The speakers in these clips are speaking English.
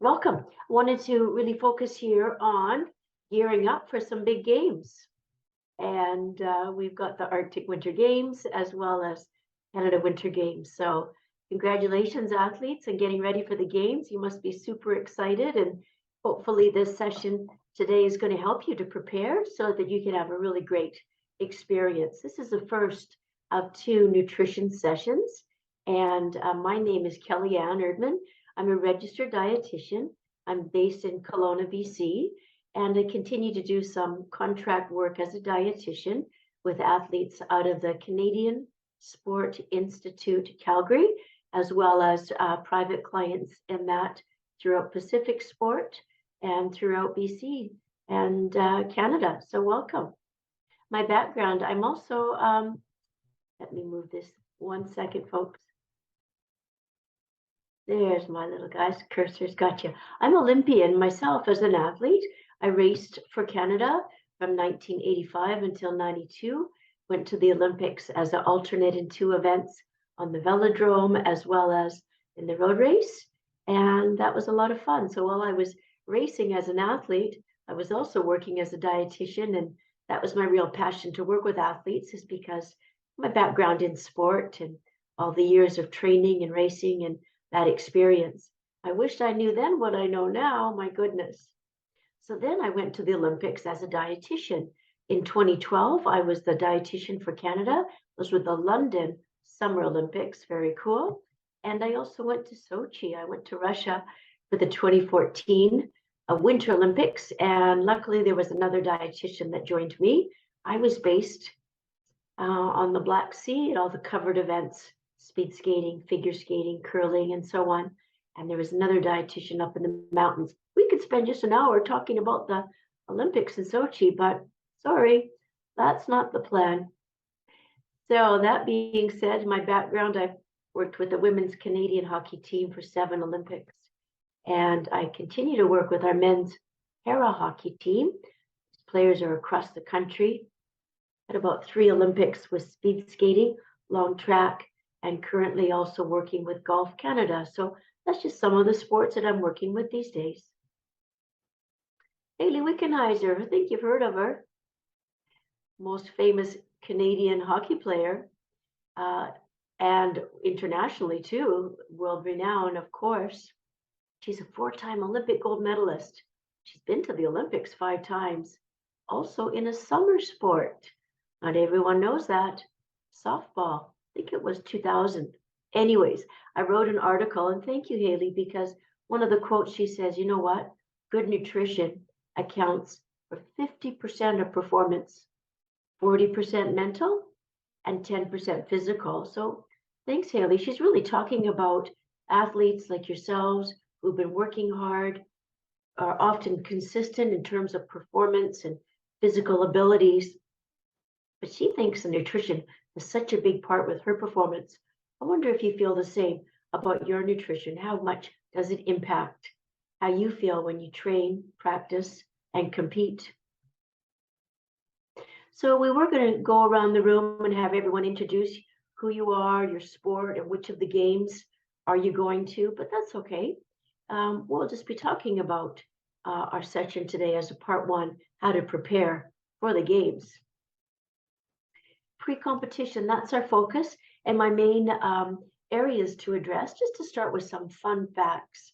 Welcome. I wanted to really focus here on gearing up for some big games. And we've got the Arctic Winter Games as well as Canada Winter Games. So congratulations, athletes, on getting ready for the games. You must be super excited. And hopefully this session today is going to help you to prepare so that you can have a really great experience. This is the first of two nutrition sessions. And my name is Kellyanne Erdman. I'm a registered dietitian. I'm based in Kelowna, BC, and I continue to do some contract work as a dietitian with athletes out of the Canadian Sport Institute, Calgary, as well as private clients in that throughout Pacific Sport and throughout BC and Canada. So welcome. My background, I'm also, let me move this 1 second, folks. There's my little guy's cursor's got you. I'm Olympian myself as an athlete. I raced for Canada from 1985 until 92, went to the Olympics as an alternate in 2 events on the velodrome as well as in the road race. And that was a lot of fun. So while I was racing as an athlete, I was also working as a dietitian. And that was my real passion to work with athletes, is because my background in sport and all the years of training and racing and that experience. I wished I knew then what I know now, my goodness. So then I went to the Olympics as a dietitian. In 2012, I was the dietitian for Canada. Those were the London Summer Olympics, very cool. And I also went to Sochi. I went to Russia for the 2014 Winter Olympics. And luckily there was another dietitian that joined me. I was based on the Black Sea at all the covered events, speed skating, figure skating, curling, and so on. And there was another dietitian up in the mountains. We could spend just an hour talking about the Olympics in Sochi, but sorry, that's not the plan. So that being said, my background, I've worked with the women's Canadian hockey team for 7 Olympics. And I continue to work with our men's para hockey team. Players are across the country. At about 3 Olympics with speed skating, long track, and currently also working with Golf Canada. So that's just some of the sports that I'm working with these days. Hayley Wickenheiser, I think you've heard of her. Most famous Canadian hockey player, and internationally too, world renowned, of course. She's a 4-time Olympic gold medalist. She's been to the Olympics 5 times. Also in a summer sport. Not everyone knows that. Softball. I think it was 2000. Anyways, I wrote an article, and thank you, Hayley, because one of the quotes, she says, you know what? Good nutrition accounts for 50% of performance, 40% mental, and 10% physical. So thanks, Hayley. She's really talking about athletes like yourselves who've been working hard, are often consistent in terms of performance and physical abilities. But she thinks the nutrition is such a big part with her performance. I wonder if you feel the same about your nutrition. How much does it impact how you feel when you train, practice, and compete? So we were going to go around the room and have everyone introduce who you are, your sport, and which of the games are you going to, but that's okay. We'll just be talking about our session today as a part 1, how to prepare for the games. Pre-competition, that's our focus, and my main areas to address, just to start with some fun facts,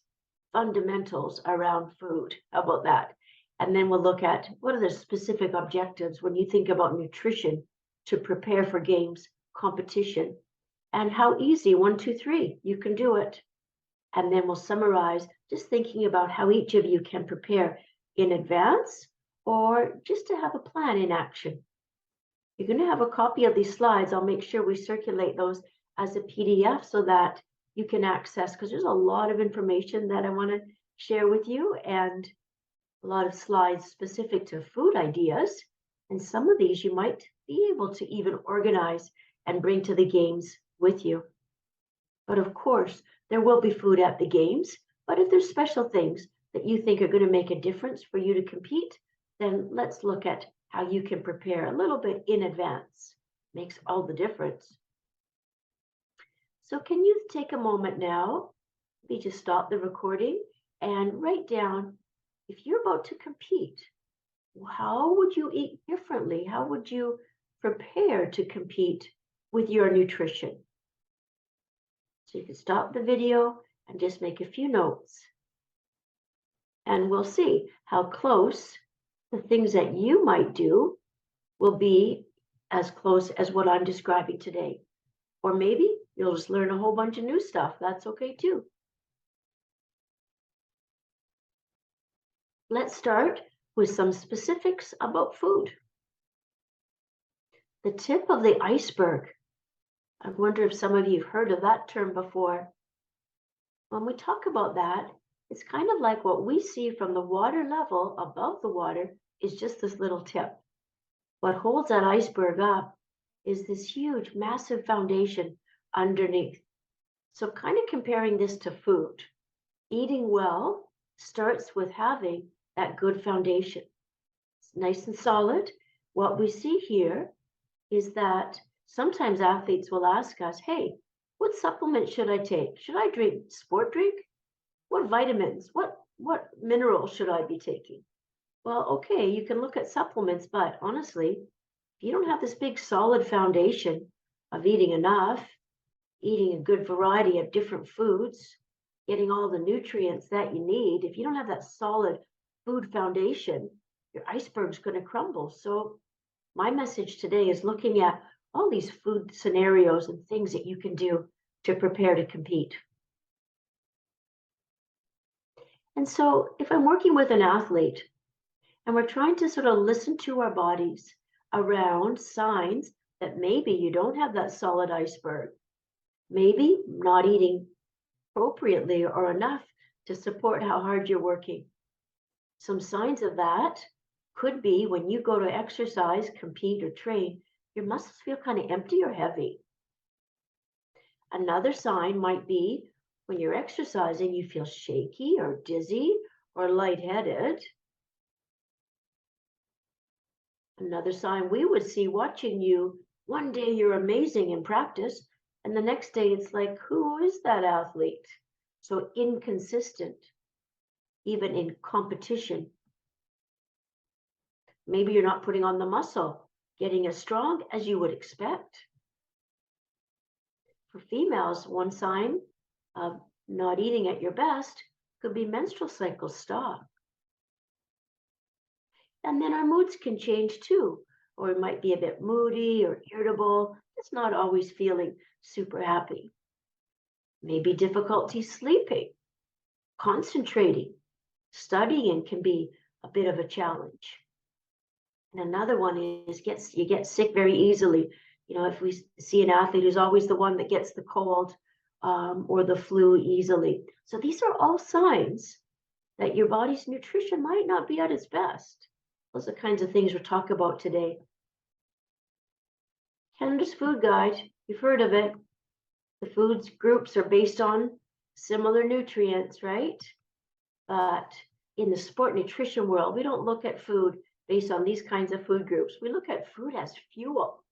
fundamentals around food. How about that? And then we'll look at what are the specific objectives when you think about nutrition to prepare for games, competition, and how easy, 1, 2, 3, you can do it. And then we'll summarize, just thinking about how each of you can prepare in advance or just to have a plan in action. You're going to have a copy of these slides. I'll make sure we circulate those as a PDF so that you can access, because there's a lot of information that I want to share with you and a lot of slides specific to food ideas. And some of these you might be able to even organize and bring to the games with you. But of course, there will be food at the games. But if there's special things that you think are going to make a difference for you to compete, then let's look at how you can prepare a little bit in advance. Makes all the difference. So can you take a moment now, maybe just stop the recording and write down, if you're about to compete, how would you eat differently? How would you prepare to compete with your nutrition? So you can stop the video and just make a few notes. And we'll see how close the things that you might do will be as close as what I'm describing today. Or maybe you'll just learn a whole bunch of new stuff. That's okay too. Let's start with some specifics about food. The tip of the iceberg. I wonder if some of you have heard of that term before. When we talk about that, it's kind of like what we see from the water level above the water is just this little tip. What holds that iceberg up is this huge, massive foundation underneath. So kind of comparing this to food. Eating well starts with having that good foundation. It's nice and solid. What we see here is that sometimes athletes will ask us, hey, what supplement should I take? Should I drink sport drink? What vitamins? What minerals should I be taking? Well, okay, you can look at supplements, but honestly, if you don't have this big solid foundation of eating enough, eating a good variety of different foods, getting all the nutrients that you need, if you don't have that solid food foundation, your iceberg's going to crumble. So my message today is looking at all these food scenarios and things that you can do to prepare to compete. And so if I'm working with an athlete and we're trying to sort of listen to our bodies around signs that maybe you don't have that solid iceberg, maybe not eating appropriately or enough to support how hard you're working. Some signs of that could be when you go to exercise, compete, or train, your muscles feel kind of empty or heavy. Another sign might be when you're exercising, you feel shaky or dizzy or lightheaded. Another sign we would see watching you, one day you're amazing in practice, and the next day it's like, who is that athlete? So inconsistent, even in competition. Maybe you're not putting on the muscle, getting as strong as you would expect. For females, one sign of not eating at your best could be menstrual cycle stop. And then our moods can change too, or it might be a bit moody or irritable. It's not always feeling super happy. Maybe difficulty sleeping, concentrating, studying can be a bit of a challenge. And another one is you get sick very easily. You know, if we see an athlete who's always the one that gets the cold or the flu easily. So these are all signs that your body's nutrition might not be at its best. Those are the kinds of things we'll talk about today. Canada's Food Guide, you've heard of it. The foods groups are based on similar nutrients, right? But in the sport nutrition world, we don't look at food based on these kinds of food groups. We look at food as fuel.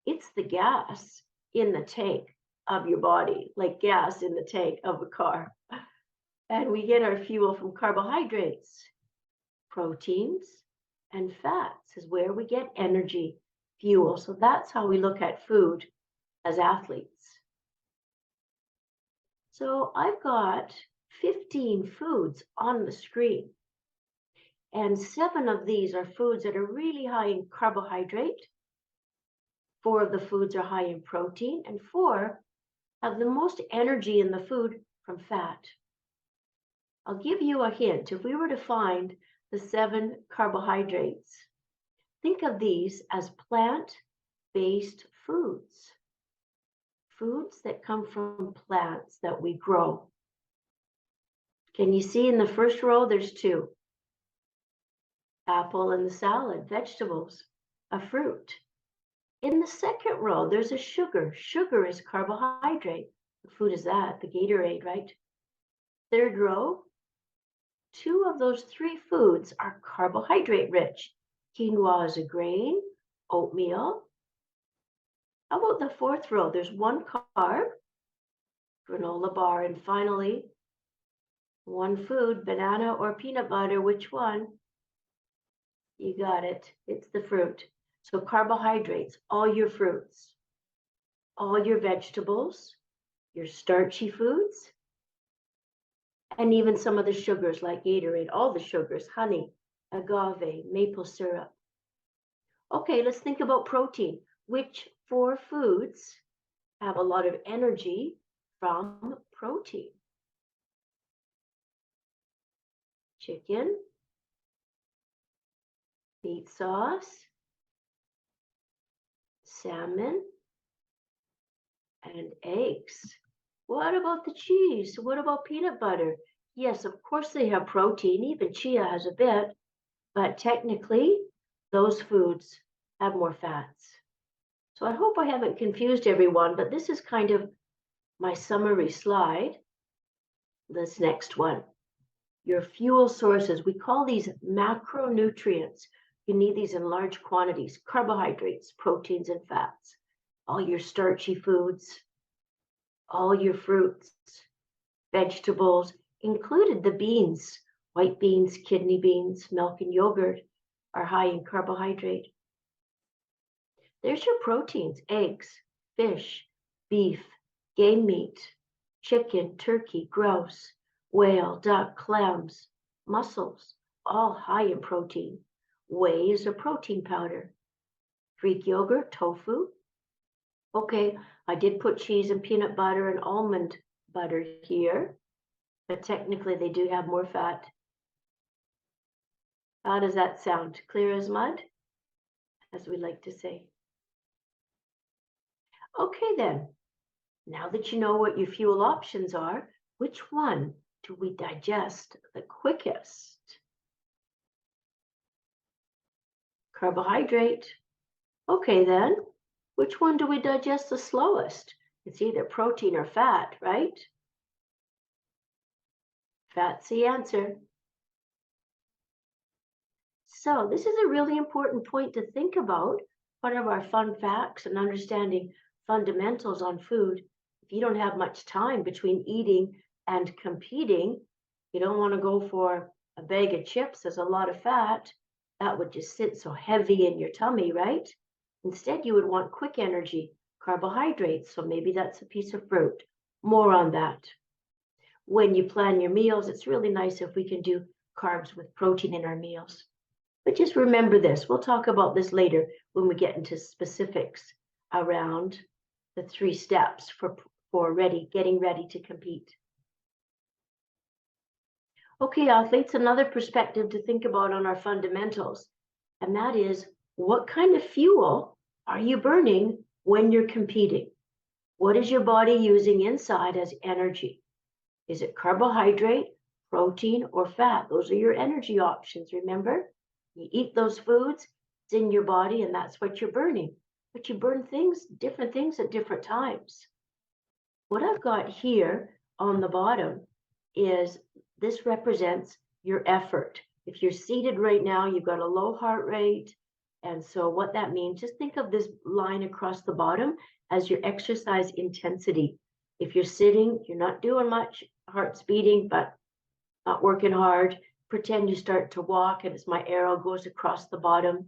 It's the gas in the tank of your body, like gas in the tank of a car. And we get our fuel from carbohydrates, proteins, and fats is where we get energy, fuel. So that's how we look at food as athletes. So I've got 15 foods on the screen. And 7 of these are foods that are really high in carbohydrate. 4 of the foods are high in protein, and 4 have the most energy in the food from fat. I'll give you a hint. If we were to find the 7 carbohydrates, think of these as plant-based foods. Foods that come from plants that we grow. Can you see in the first row, there's 2. Apple in the salad, vegetables, a fruit. In the second row, there's a sugar. Sugar is carbohydrate. What food is that? The Gatorade, right? Third row, 2 of those 3 foods are carbohydrate rich. Quinoa is a grain, oatmeal. How about the fourth row? There's 1 carb, granola bar, and finally, One food, banana or peanut butter, which one? You got it. It's the fruit. So carbohydrates, all your fruits, all your vegetables, your starchy foods, and even some of the sugars like Gatorade, all the sugars, honey, agave, maple syrup. Okay, let's think about protein. Which four foods have a lot of energy from protein? Chicken, meat sauce, salmon, and eggs. What about the cheese? What about peanut butter? Yes, of course they have protein. Even chia has a bit, but technically those foods have more fats. So I hope I haven't confused everyone, but this is kind of my summary slide. This next one, your fuel sources. We call these macronutrients. You need these in large quantities, carbohydrates, proteins, and fats. All your starchy foods, all your fruits, vegetables, included the beans, white beans, kidney beans, milk, and yogurt are high in carbohydrate. There's your proteins, eggs, fish, beef, game meat, chicken, turkey, grouse, whale, duck, clams, mussels, all high in protein. Whey is a protein powder. Greek yogurt, tofu. Okay, I did put cheese and peanut butter and almond butter here, but technically they do have more fat. How does that sound? Clear as mud, as we like to say. Okay then, now that you know what your fuel options are, which one do we digest the quickest? Carbohydrate. Okay then, which one do we digest the slowest? It's either protein or fat, right? Fat's the answer. So this is a really important point to think about. Part of our fun facts and understanding fundamentals on food. If you don't have much time between eating and competing, you don't want to go for a bag of chips. There's a lot of fat. That would just sit so heavy in your tummy, right? Instead, you would want quick energy, carbohydrates. So maybe that's a piece of fruit. More on that. When you plan your meals, it's really nice if we can do carbs with protein in our meals. But just remember this. We'll talk about this later when we get into specifics around the 3 steps for getting ready to compete. Okay, athletes, another perspective to think about on our fundamentals, and that is, what kind of fuel are you burning when you're competing? What is your body using inside as energy? Is it carbohydrate, protein, or fat? Those are your energy options, remember? You eat those foods, it's in your body, and that's what you're burning. But you burn different things at different times. What I've got here on the bottom is this represents your effort. If you're seated right now, you've got a low heart rate. And so what that means, just think of this line across the bottom as your exercise intensity. If you're sitting, you're not doing much, heart's beating, but not working hard. Pretend you start to walk and as my arrow goes across the bottom,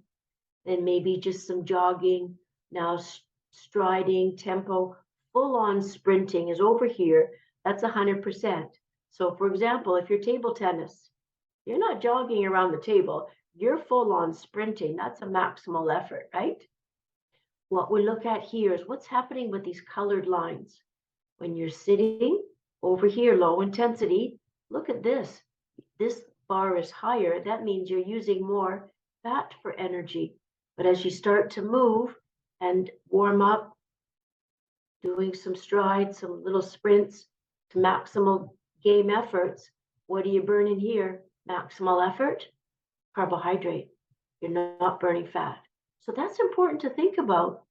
then maybe just some jogging, now striding, tempo, full on sprinting is over here. That's 100%. So for example, if you're table tennis, you're not jogging around the table, you're full on sprinting. That's a maximal effort, right? What we look at here is what's happening with these colored lines. When you're sitting over here, low intensity, look at this. This bar is higher. That means you're using more fat for energy. But as you start to move and warm up, doing some strides, some little sprints to maximal game efforts, what are you burning here? Maximal effort, carbohydrate. You're not burning fat. So that's important to think about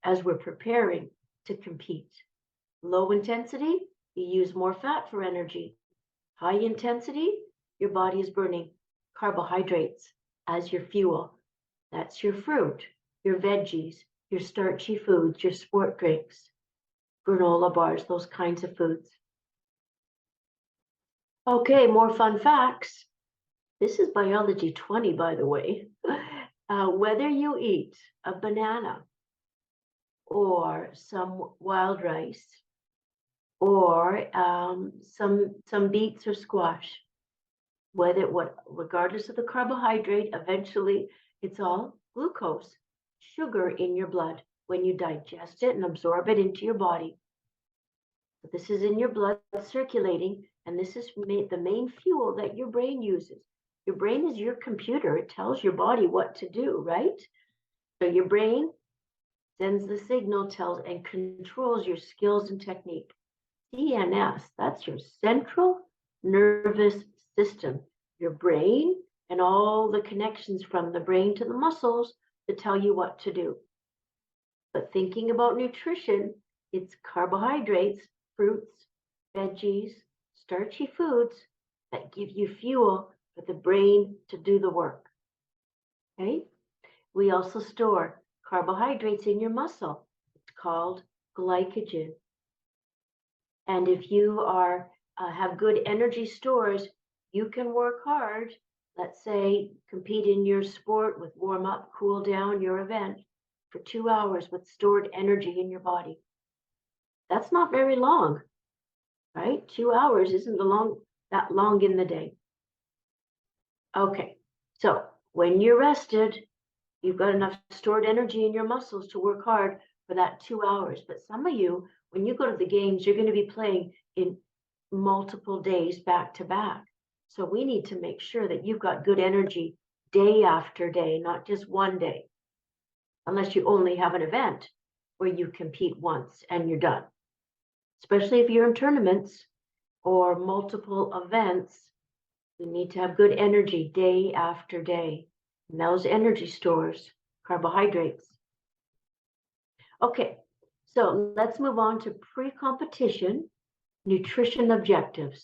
as we're preparing to compete. Low intensity, you use more fat for energy. High intensity, your body is burning carbohydrates as your fuel. That's your fruit, your veggies, your starchy foods, your sport drinks, granola bars, those kinds of foods. Okay, more fun facts. This is biology 20, by the way. Whether you eat a banana or some wild rice or some beets or squash, regardless of the carbohydrate, eventually it's all glucose, sugar in your blood when you digest it and absorb it into your body. So this is in your blood circulating, and this is the main fuel that your brain uses. Your brain is your computer. It tells your body what to do, right? So your brain sends the signal, tells and controls your skills and technique. CNS, that's your central nervous system, your brain and all the connections from the brain to the muscles to tell you what to do. But thinking about nutrition, it's carbohydrates, fruits, veggies, starchy foods that give you fuel for the brain to do the work. Okay? We also store carbohydrates in your muscle. It's called glycogen. And if you have good energy stores, you can work hard. Let's say compete in your sport with warm up, cool down your event for 2 hours with stored energy in your body. That's not very long, right? 2 hours isn't that long in the day. Okay, so when you're rested, you've got enough stored energy in your muscles to work hard for that 2 hours. But some of you, when you go to the games, you're going to be playing in multiple days back to back. So we need to make sure that you've got good energy day after day, not just one day, unless you only have an event where you compete once and you're done. Especially if you're in tournaments or multiple events, you need to have good energy day after day. And those energy stores, carbohydrates. Okay, so let's move on to pre-competition nutrition objectives.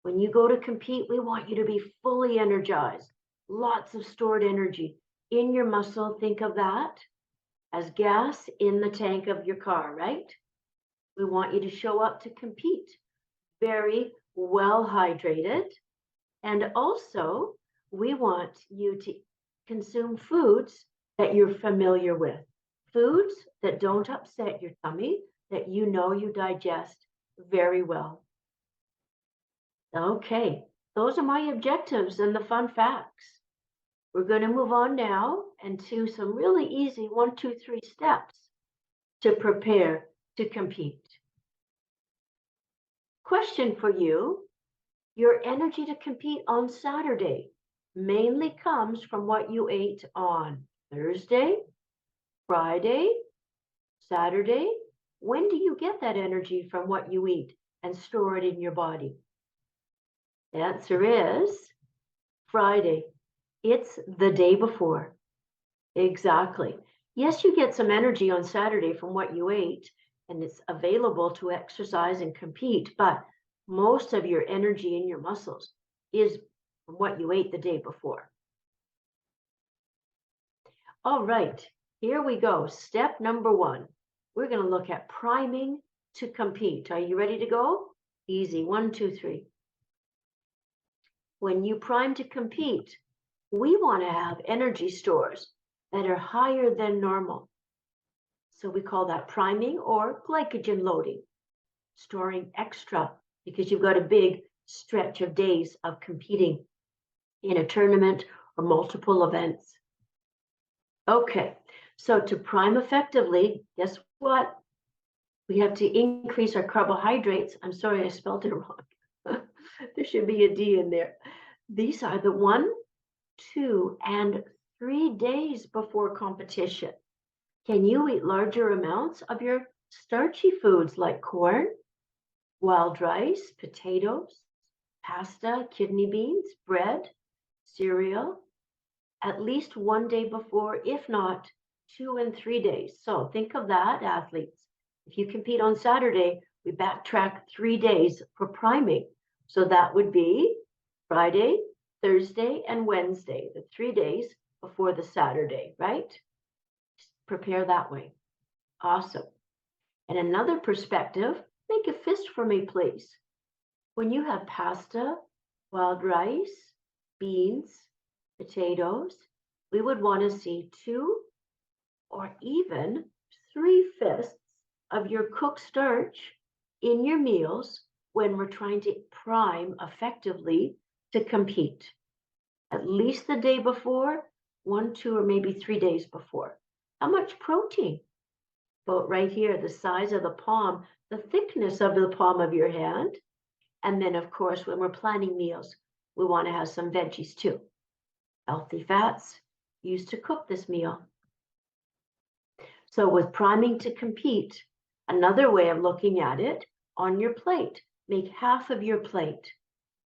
When you go to compete, we want you to be fully energized, lots of stored energy in your muscle. Think of that as gas in the tank of your car, right? We want you to show up to compete very well hydrated. And also, we want you to consume foods that you're familiar with, foods that don't upset your tummy, that you know you digest very well. Okay, those are my objectives and the fun facts. We're going to move on now and to some really easy 1, 2, 3 steps to prepare to compete. Question for you. Your energy to compete on Saturday mainly comes from what you ate on Thursday, Friday, Saturday. When do you get that energy from what you eat and store it in your body? The answer is Friday. It's the day before. Exactly. Yes, you get some energy on Saturday from what you ate, and it's available to exercise and compete, but most of your energy in your muscles is from what you ate the day before. All right, here we go. Step number 1. We're going to look at priming to compete. Are you ready to go? Easy. 1, 2, 3. When you prime to compete, we want to have energy stores that are higher than normal. So we call that priming or glycogen loading, storing extra because you've got a big stretch of days of competing in a tournament or multiple events. Okay, so to prime effectively, guess what? We have to increase our carbohydrates. I'm sorry, I spelled it wrong. There should be a D in there. These are the 1, 2, and 3 days before competition. Can you eat larger amounts of your starchy foods like corn, wild rice, potatoes, pasta, kidney beans, bread, cereal, at least 1 day before, if not 2 and 3 days? So think of that, athletes. If you compete on Saturday, we backtrack 3 days for priming. So that would be Friday, Thursday, and Wednesday, the 3 days before the Saturday, right? Prepare that way. Awesome. And another perspective, make a fist for me, please. When you have pasta, wild rice, beans, potatoes, we would want to see 2 or even 3/5 of your cooked starch in your meals when we're trying to prime effectively to compete. At least the day before, 1, 2, or maybe 3 days before. How much protein? About right here, the size of the palm, the thickness of the palm of your hand. And then, of course, when we're planning meals, we want to have some veggies too. Healthy fats used to cook this meal. So with priming to compete, another way of looking at it, on your plate, make half of your plate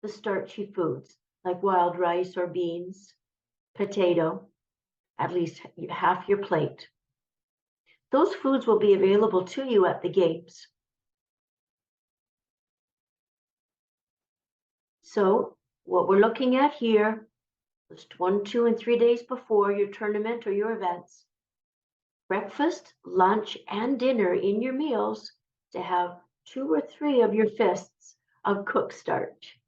the starchy foods like wild rice or beans, potato, at least half your plate. Those foods will be available to you at the games. So what we're looking at here, just 1, 2, and 3 days before your tournament or your events, breakfast, lunch, and dinner in your meals to have 2 or 3 of your fists of cooked starch.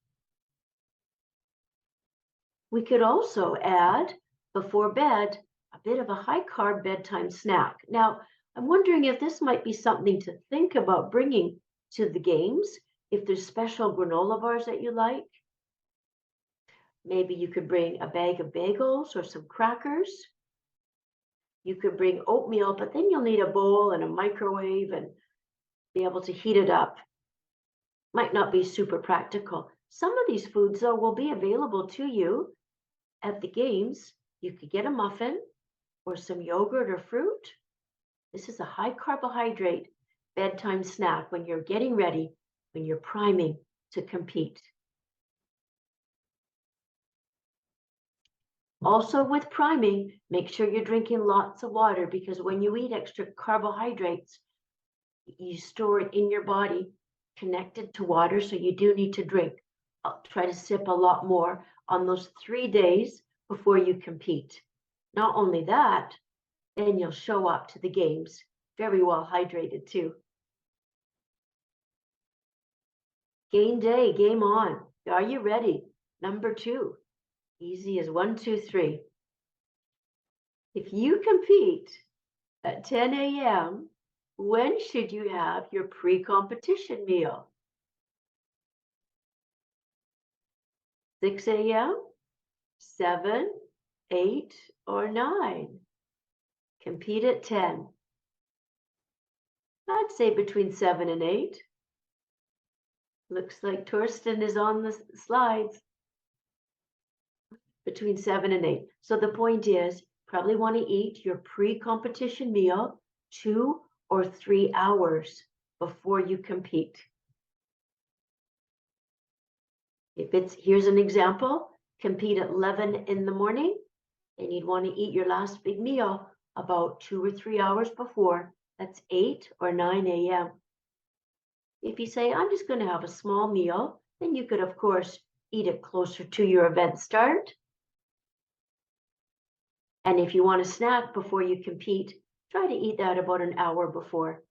We could also add, before bed, a bit of a high-carb bedtime snack. Now, I'm wondering if this might be something to think about bringing to the games, if there's special granola bars that you like. Maybe you could bring a bag of bagels or some crackers. You could bring oatmeal, but then you'll need a bowl and a microwave and be able to heat it up. Might not be super practical. Some of these foods, though, will be available to you at the games. You could get a muffin or some yogurt or fruit. This is a high carbohydrate bedtime snack when you're getting ready, when you're priming to compete. Also with priming, make sure you're drinking lots of water, because when you eat extra carbohydrates, you store it in your body connected to water, so you do need to drink. I'll try to sip a lot more on those 3 days before you compete. Not only that, then you'll show up to the games very well hydrated too. Game day, game on. Are you ready? Number 2, easy as 1, 2, 3. If you compete at 10 a.m., when should you have your pre-competition meal? 6 a.m., 7, 8, or 9? Compete at 10. I'd say between 7 and 8. Looks like Torsten is on the slides. Between 7 and 8. So the point is, probably want to eat your pre-competition meal 2 or 3 hours before you compete. If it's, here's an example, compete at 11 in the morning, and you'd want to eat your last big meal about 2 or 3 hours before. That's 8 or 9 a.m. If you say, I'm just going to have a small meal, then you could, of course, eat it closer to your event start. And if you want a snack before you compete, try to eat that about an hour before.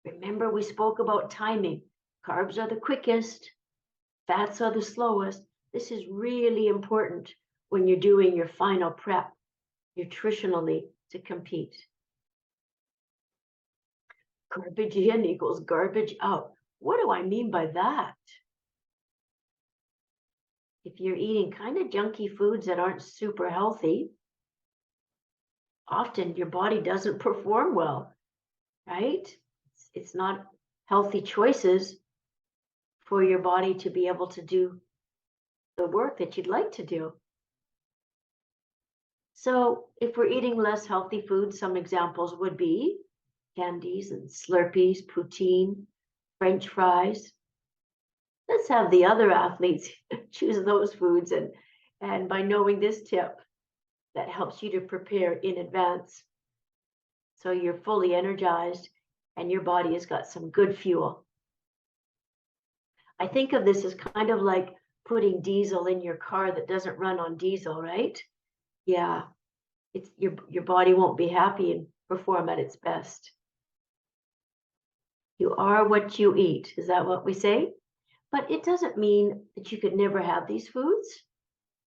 Remember, we spoke about timing. Carbs are the quickest, fats are the slowest. This is really important when you're doing your final prep nutritionally to compete. Garbage in equals garbage out. What do I mean by that? If you're eating kind of junky foods that aren't super healthy, often your body doesn't perform well, right? It's not healthy choices for your body to be able to do the work that you'd like to do. So if we're eating less healthy foods, some examples would be candies and Slurpees, poutine, French fries. Let's have the other athletes choose those foods. And by knowing this tip, that helps you to prepare in advance, so you're fully energized and your body has got some good fuel. I think of this as kind of like putting diesel in your car that doesn't run on diesel, right? Yeah, it's your body won't be happy and perform at its best. You are what you eat. Is that what we say? But it doesn't mean that you could never have these foods.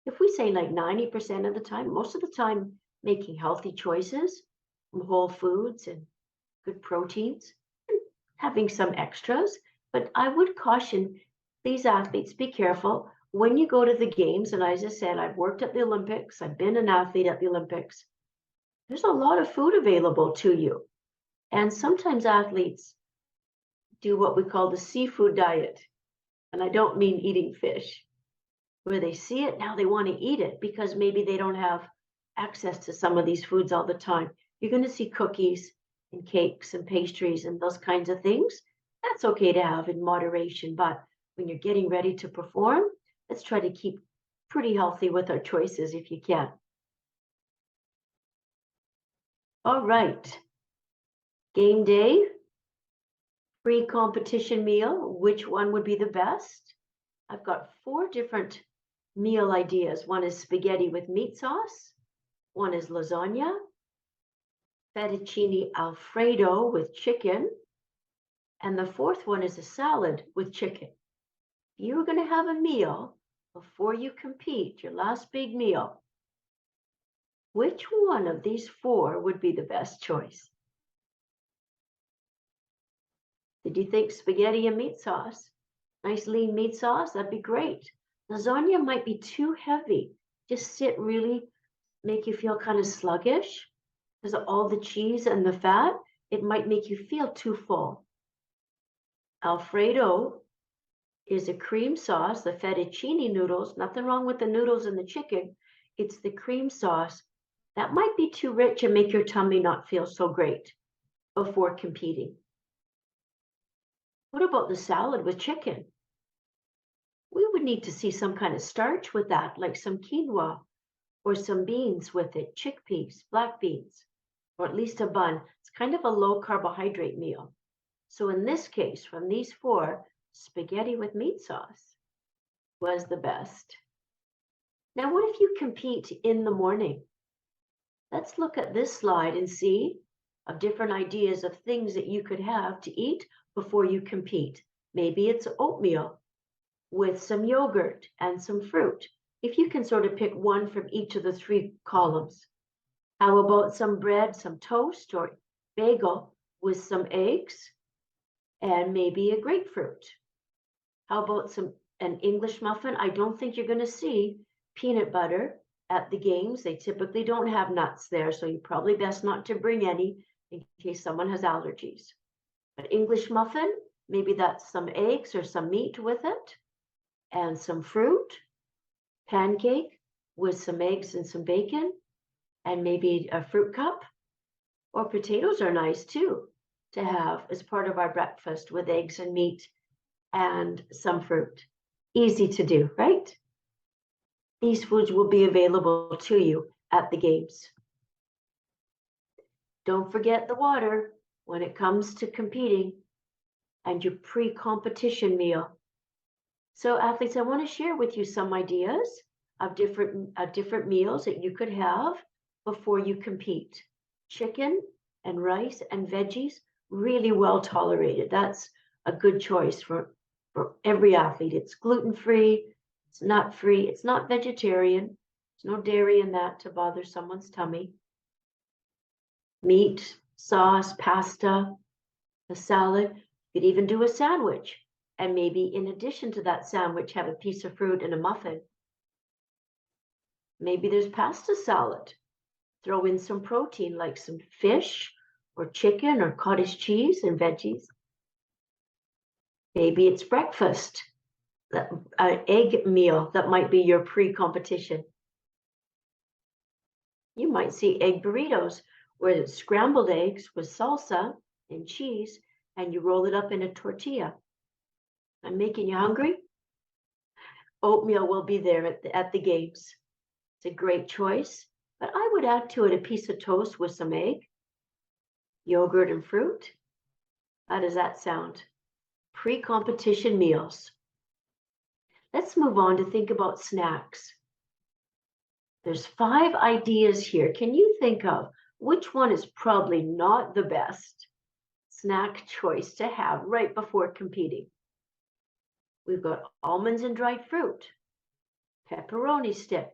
If we say like 90% of the time, most of the time, making healthy choices from whole foods and good proteins, and having some extras. But I would caution these athletes, be careful when you go to the games. And as I said, I've worked at the Olympics, I've been an athlete at the Olympics. There's a lot of food available to you. And sometimes athletes do what we call the seafood diet. And I don't mean eating fish, where they see it, now they want to eat it because maybe they don't have access to some of these foods all the time. You're going to see cookies and cakes and pastries and those kinds of things. That's okay to have in moderation, but when you're getting ready to perform, let's try to keep pretty healthy with our choices if you can. All right. Game day, pre-competition meal, which one would be the best? I've got 4 different meal ideas. One is spaghetti with meat sauce. One is lasagna, fettuccine alfredo with chicken. And the 4th one is a salad with chicken. If you're going to have a meal before you compete, your last big meal, which one of these 4 would be the best choice? Did you think spaghetti and meat sauce? Nice lean meat sauce, that'd be great. Lasagna might be too heavy. Just sit really, make you feel kind of sluggish because of all the cheese and the fat. It might make you feel too full. Alfredo is a cream sauce, the fettuccine noodles, nothing wrong with the noodles and the chicken. It's the cream sauce that might be too rich and make your tummy not feel so great before competing. What about the salad with chicken? We would need to see some kind of starch with that, like some quinoa or some beans with it, chickpeas, black beans, or at least a bun. It's kind of a low carbohydrate meal. So in this case, from these 4, spaghetti with meat sauce was the best. Now, what if you compete in the morning? Let's look at this slide and see of different ideas of things that you could have to eat before you compete. Maybe it's oatmeal with some yogurt and some fruit. If you can sort of pick one from each of the 3 columns. How about some bread, some toast or bagel with some eggs and maybe a grapefruit? How about an English muffin? I don't think you're going to see peanut butter at the games. They typically don't have nuts there, so you probably best not to bring any in case someone has allergies. But English muffin, maybe that's some eggs or some meat with it and some fruit. Pancake with some eggs and some bacon and maybe a fruit cup. Or potatoes are nice too to have as part of our breakfast with eggs and meat and some fruit. Easy to do, right? These foods will be available to you at the games. Don't forget the water when it comes to competing and your pre-competition meal. So athletes, I want to share with you some ideas of different meals that you could have before you compete. Chicken and rice and veggies, really well tolerated. That's a good choice for every athlete. It's gluten-free, it's nut-free, it's not vegetarian, there's no dairy in that to bother someone's tummy. Meat, sauce, pasta, a salad. You could even do a sandwich. And maybe in addition to that sandwich, have a piece of fruit and a muffin. Maybe there's pasta salad. Throw in some protein like some fish or chicken or cottage cheese and veggies. Maybe it's breakfast, an egg meal that might be your pre-competition. You might see egg burritos where it's scrambled eggs with salsa and cheese and you roll it up in a tortilla. I'm making you hungry? Oatmeal will be there at the games. It's a great choice, but I would add to it a piece of toast with some egg, yogurt and fruit. How does that sound? Pre-competition meals. Let's move on to think about snacks. There's 5 ideas here. Can you think of which one is probably not the best? snack choice to have right before competing. We've got almonds and dried fruit, pepperoni stick,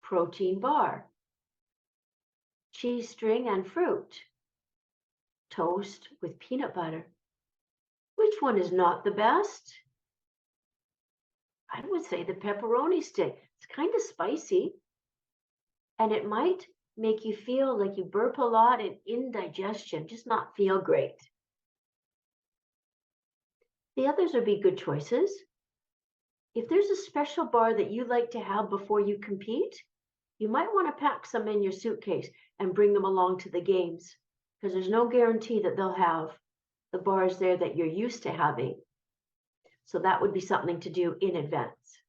protein bar, cheese string and fruit, toast with peanut butter. Which one is not the best? I would say the pepperoni stick. It's kind of spicy, and it might make you feel like you burp a lot and indigestion, just not feel great. The others would be good choices. If there's a special bar that you like to have before you compete, you might want to pack some in your suitcase and bring them along to the games, because there's no guarantee that they'll have the bars there that you're used to having. So that would be something to do in advance.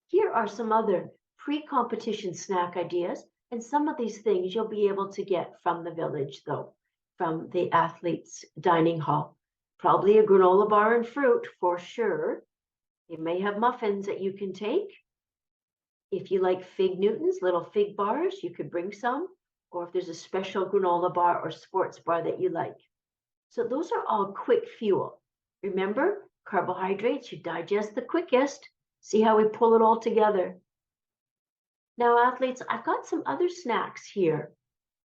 Here are some other pre-competition snack ideas, and some of these things you'll be able to get from the village, though, from the athletes' dining hall. Probably a granola bar and fruit for sure. You may have muffins that you can take. If you like fig Newtons, little fig bars, you could bring some, or if there's a special granola bar or sports bar that you like. So those are all quick fuel. Remember, carbohydrates you digest the quickest. See how we pull it all together. Now, athletes, I've got some other snacks here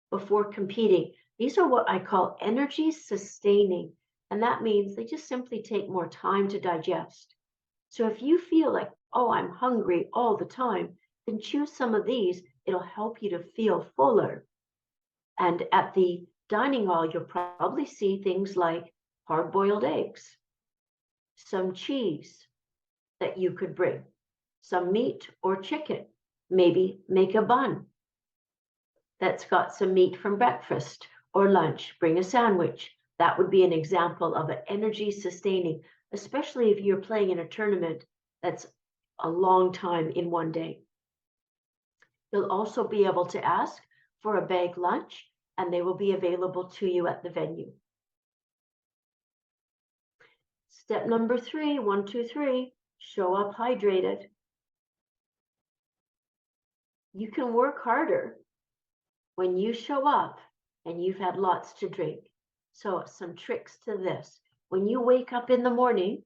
before competing. These are what I call energy sustaining, and that means they just simply take more time to digest. So if you feel like, oh, I'm hungry all the time, then choose some of these. It'll help you to feel fuller. And at the dining hall, you'll probably see things like hard-boiled eggs, some cheese that you could bring, some meat or chicken, maybe make a bun that's got some meat from breakfast or lunch, bring a sandwich. That would be an example of an energy sustaining, especially if you're playing in a tournament that's a long time in one day. You'll also be able to ask for a bag lunch, and they will be available to you at the venue. Step number 3, 1, 2, 3, show up hydrated. You can work harder when you show up and you've had lots to drink. So some tricks to this. When you wake up in the morning,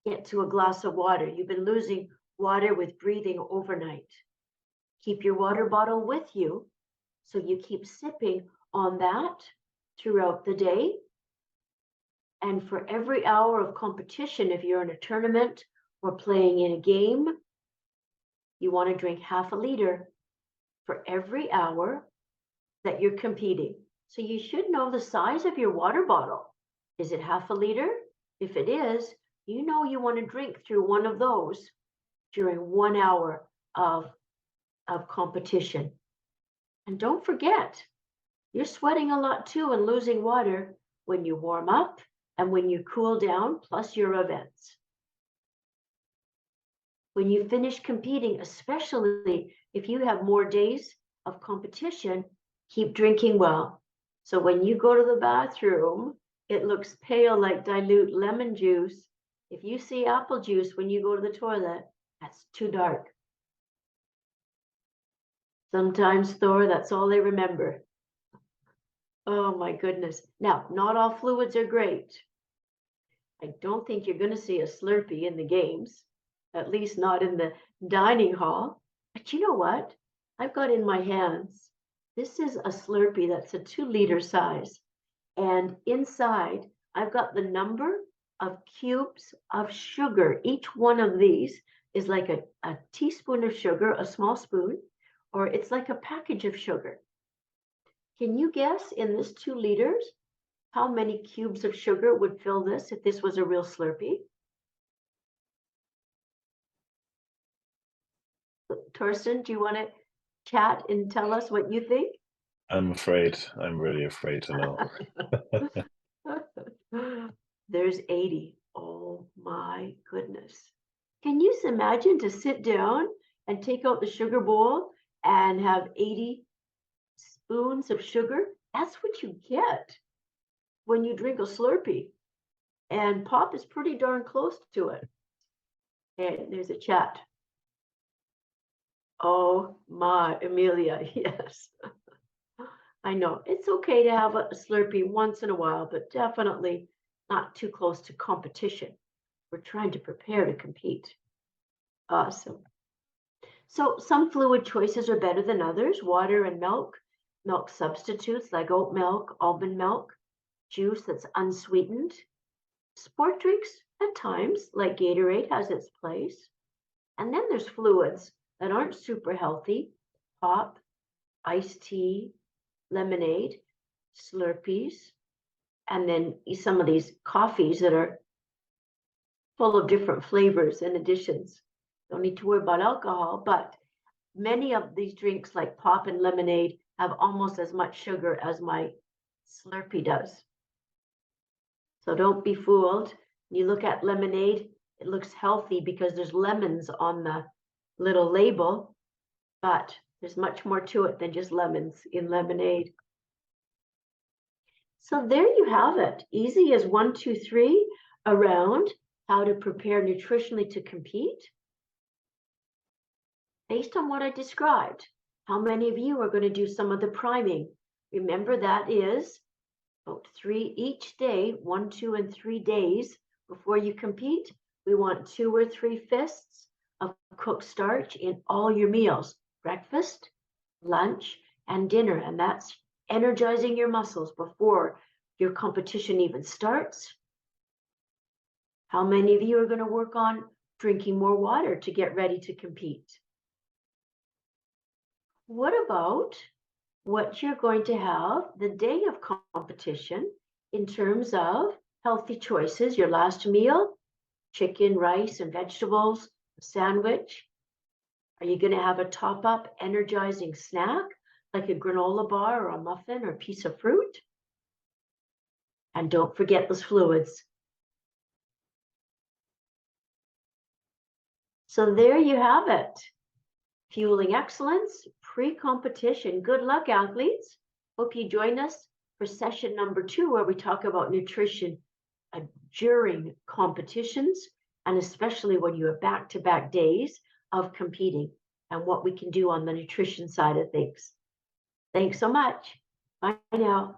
get to a glass of water. You've been losing water with breathing overnight. Keep your water bottle with you, so you keep sipping on that throughout the day. And for every hour of competition, if you're in a tournament or playing in a game, you want to drink half a liter for every hour that you're competing. So you should know the size of your water bottle. Is it half a liter? If it is, you know you want to drink through one of those during 1 hour of competition. And don't forget, you're sweating a lot too and losing water when you warm up and when you cool down, plus your events. When you finish competing, especially if you have more days of competition, keep drinking well. So when you go to the bathroom, it looks pale like dilute lemon juice. If you see apple juice when you go to the toilet, that's too dark. Sometimes, Thor, that's all they remember. Oh my goodness. Now, not all fluids are great. I don't think you're going to see a Slurpee in the games, at least not in the dining hall. But you know what? I've got in my hands, this is a Slurpee that's a 2-liter size. And inside, I've got the number of cubes of sugar. Each one of these is like a teaspoon of sugar, a small spoon, or it's like a package of sugar. Can you guess in this 2 liters how many cubes of sugar would fill this if this was a real Slurpee? Torsten, do you want to chat and tell us what you think? I'm really afraid to know. There's 80. Oh my goodness. Can you imagine to sit down and take out the sugar bowl and have 80 spoons of sugar? That's what you get when you drink a Slurpee. And pop is pretty darn close to it. And there's a chat. Oh my, Amelia, yes. I know it's okay to have a Slurpee once in a while, but definitely not too close to competition. We're trying to prepare to compete. Awesome. So some fluid choices are better than others. Water and milk substitutes like oat milk, almond milk, juice that's unsweetened. Sport drinks at times, like Gatorade, has its place. And then there's fluids that aren't super healthy. Pop, iced tea, lemonade, Slurpees, and then some of these coffees that are full of different flavors and additions. Don't need to worry about alcohol, but many of these drinks like pop and lemonade have almost as much sugar as my Slurpee does. So don't be fooled. You look at lemonade, it looks healthy because there's lemons on the little label, but there's much more to it than just lemons in lemonade. So there you have it. Easy as 1, 2, 3 around how to prepare nutritionally to compete. Based on what I described, how many of you are going to do some of the priming? Remember that is about 3 each day, 1, 2, and 3 days before you compete. We want 2 or 3 fists of cooked starch in all your meals, breakfast, lunch, and dinner. And that's energizing your muscles before your competition even starts. How many of you are going to work on drinking more water to get ready to compete? What about what you're going to have the day of competition in terms of healthy choices? Your last meal, chicken, rice, and vegetables, a sandwich. Are you going to have a top up energizing snack like a granola bar or a muffin or a piece of fruit? And don't forget those fluids. So there you have it. Fueling excellence, pre-competition. Good luck, athletes. Hope you join us for session number 2, where we talk about nutrition during competitions, and especially when you have back-to-back days of competing, and what we can do on the nutrition side of things. Thanks so much. Bye now.